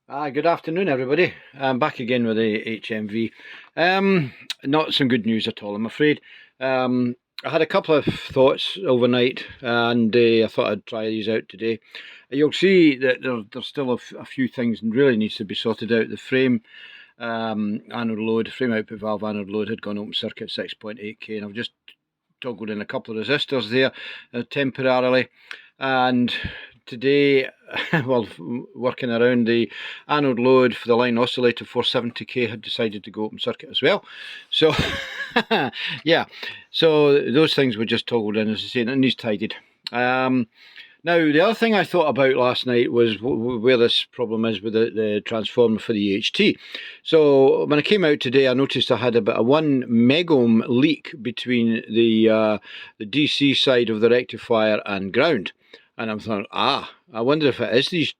Good afternoon, everybody. I'm back again with the HMV. Not some good news at all, I'm afraid. I had a couple of thoughts overnight, and I thought I'd try these out today. You'll see that there's still a few things and really needs to be sorted out. The frame anode load, frame output valve anode load had gone open circuit 6.8k, and I've just toggled in a couple of resistors there temporarily. And today, well, working around the anode load for the line oscillator 470k had decided to go open circuit as well. So, yeah, so those things were just toggled in, as I say, and it needs tidied. Now, the other thing I thought about last night was where this problem is with the transformer for the EHT. So when I came out today, I noticed I had about a 1 megohm leak between the DC side of the rectifier and ground. And I'm thinking, I wonder if it is these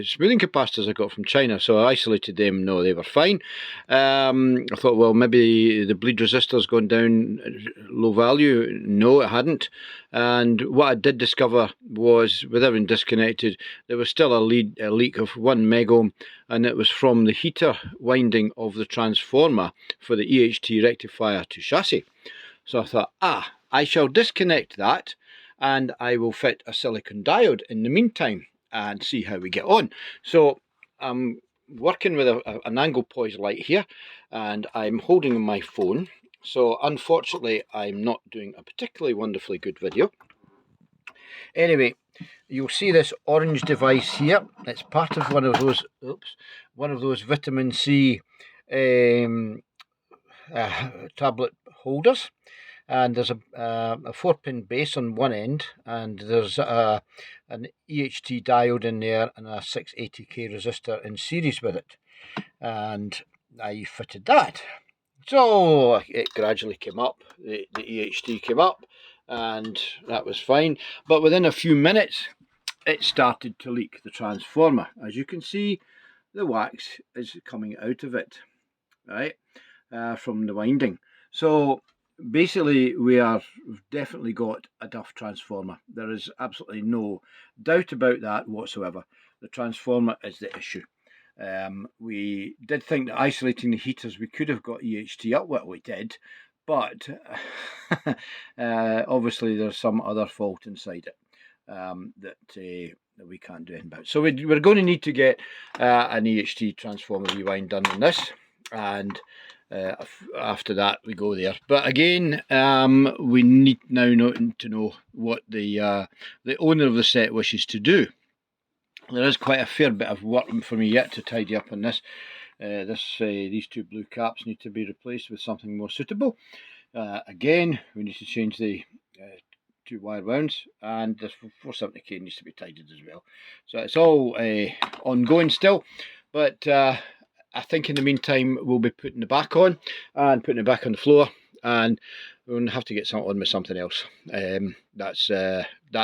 smoothing capacitors I got from China. So I isolated them. No, they were fine. I thought, well, maybe the bleed resistor's gone down low value. No, it hadn't. And what I did discover was, with everything disconnected, there was still a leak of 1 megohm, and it was from the heater winding of the transformer for the EHT rectifier to chassis. So I thought, I shall disconnect that, and I will fit a silicon diode in the meantime and see how we get on. So I'm working with an angle poise light here, and I'm holding my phone. So unfortunately, I'm not doing a particularly wonderfully good video. Anyway, you'll see this orange device here. It's part of one of those vitamin C tablet holders. And there's a 4-pin base on one end, and there's an EHT diode in there and a 680k resistor in series with it, and I fitted that. So it gradually came up, the EHT came up, and that was fine. But within a few minutes, it started to leak the transformer. As you can see, the wax is coming out of it, right, from the winding. So basically, we've definitely got a duff transformer. There is absolutely no doubt about that whatsoever. The transformer is the issue. We did think that isolating the heaters, we could have got EHT up. Well, we did, but obviously there's some other fault inside it that we can't do anything about. So we're going to need to get an EHT transformer rewind done on this, and after that we go there. But again, we need now to know what the owner of the set wishes to do. There is quite a fair bit of work for me yet to tidy up on this. These two blue caps need to be replaced with something more suitable. Again, we need to change the two wire wounds, and this 470k needs to be tidied as well. So it's all ongoing still, but I think in the meantime we'll be putting the back on and putting it back on the floor, and we're going to have to get something on with something else. That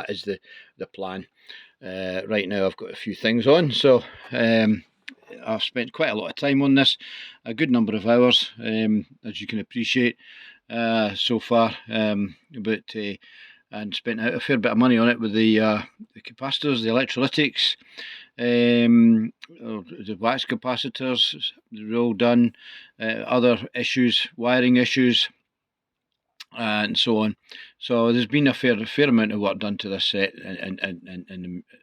is the plan. Right now I've got a few things on, so I've spent quite a lot of time on this, a good number of hours, as you can appreciate so far, and spent out a fair bit of money on it with the capacitors, the electrolytics, the wax capacitors. They're all done. Other issues, wiring issues, and so on. So there's been a fair amount of work done to this set and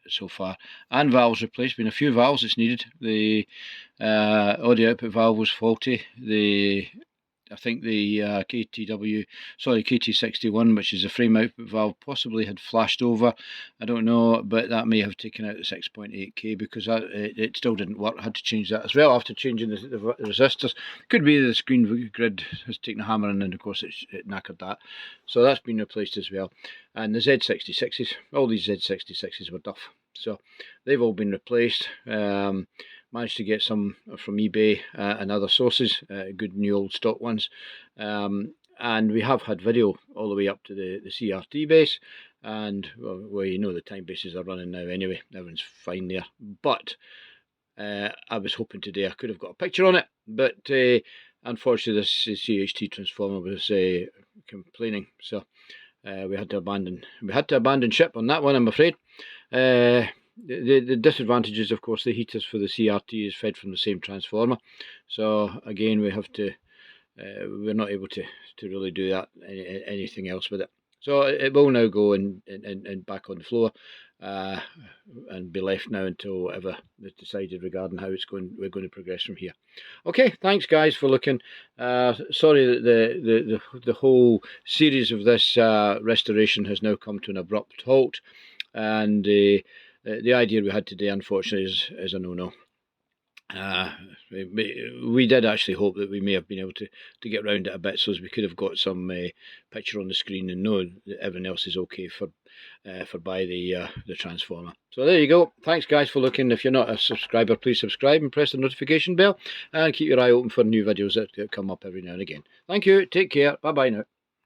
so far, and valves replaced. Been a few valves that's needed. The audio output valve was faulty. I think the KT61, which is a frame output valve, possibly had flashed over. I don't know, but that may have taken out the 6.8k because it still didn't work. I had to change that as well after changing the resistors. Could be the screen grid has taken a hammer and then of course it knackered that. So that's been replaced as well. And the Z66s, all these Z66s were duff. So they've all been replaced. Managed to get some from eBay and other sources, good new old stock ones. And we have had video all the way up to the CRT base. And, well, you know the time bases are running now anyway. Everyone's fine there. But I was hoping today I could have got a picture on it. But unfortunately, this CHT transformer was complaining. So we had to abandon ship on that one, I'm afraid. the disadvantage is, of course, the heaters for the CRT is fed from the same transformer. So again, we have to, we're not able to really do that, anything else with it. So it will now go and back on the floor, and be left now until whatever is decided regarding how we're going to progress from here. Okay, thanks guys for looking. Sorry that the whole series of this restoration has now come to an abrupt halt, and the idea we had today, unfortunately, is a no-no. We did actually hope that we may have been able to get round it a bit, so as we could have got some picture on the screen and know that everything else is okay for by the transformer. So there you go. Thanks guys for looking. If you're not a subscriber, please subscribe and press the notification bell, and keep your eye open for new videos that come up every now and again. Thank you. Take care. Bye bye now.